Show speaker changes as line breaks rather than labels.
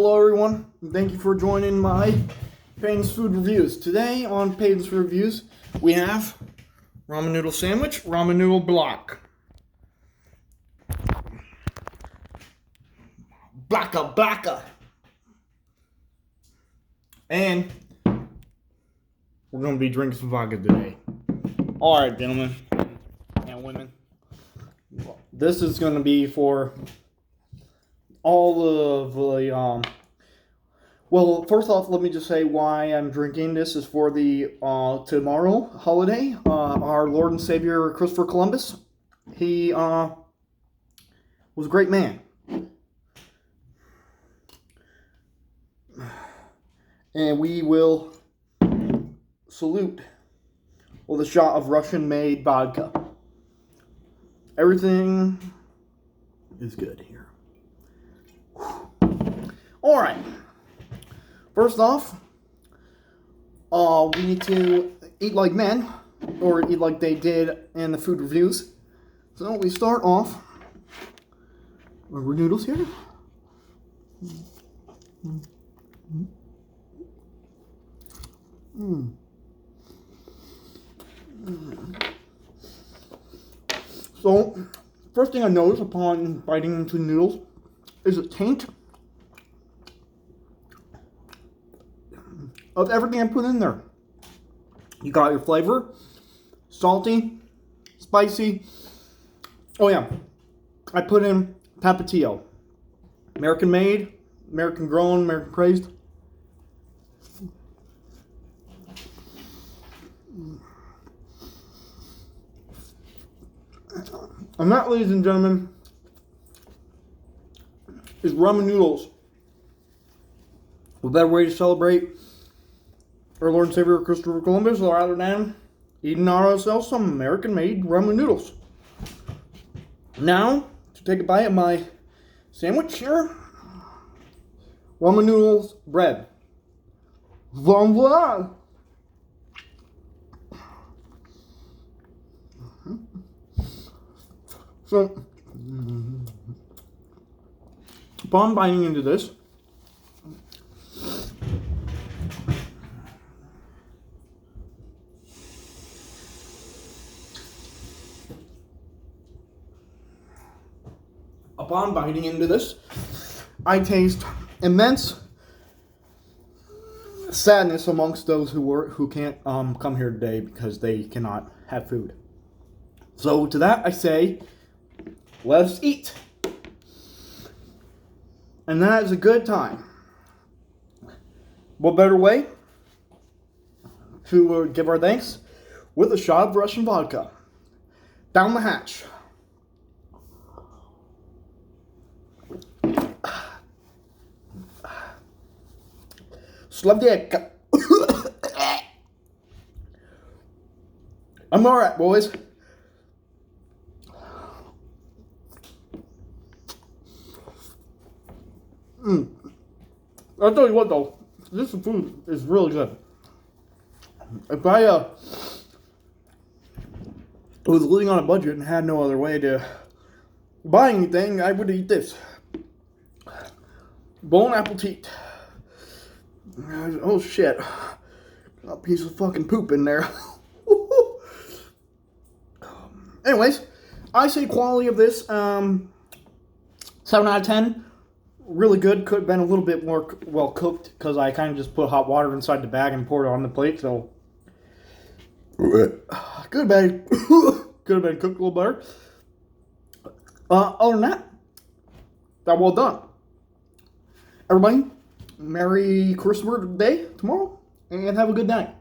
Hello everyone, and thank you for joining my Payton's Food Reviews. Today on Payton's Food Reviews, we have ramen noodle sandwich, ramen noodle block. Blacka. And we're going to be drinking some vodka today. Alright, gentlemen and women. This is going to be for all of the, well, first off, let me just say why I'm drinking. This is for the tomorrow holiday. Our Lord and Savior Christopher Columbus. He was a great man. And we will salute with a shot of Russian-made vodka. Everything is good here. Alright. First off, we need to eat like men, or eat like they did in the food reviews. So we start off with our noodles here. So, first thing I notice upon biting into the noodles is a taint of everything I put in there. You got your flavor, salty, spicy. Oh yeah, I put in Tapatio, American made, American grown, American praised. And that, ladies and gentlemen, is ramen noodles. What better way to celebrate our Lord and Savior Christopher Columbus rather than eating ourselves some American-made ramen noodles. Now, to take a bite of my sandwich here, ramen noodles bread. Voila! So, upon biting into this, I taste immense sadness amongst those who can't come here today because they cannot have food. So to that I say, let's eat. And that is a good time. What better way to give our thanks with a shot of Russian vodka. Down the hatch. Slavdeka. I'm alright, boys. I'll tell you what though, this food is really good. If I was living on a budget and had no other way to buy anything, I would eat this. Bon appetit. Oh shit. Got a piece of fucking poop in there. Anyways, I say quality of this, 7 out of 10. Really good. Could have been a little bit more well cooked because I kind of just put hot water inside the bag and poured it on the plate. So could have been cooked a little better. Other than that well done. Everybody, Merry Christmas Day tomorrow, and have a good night.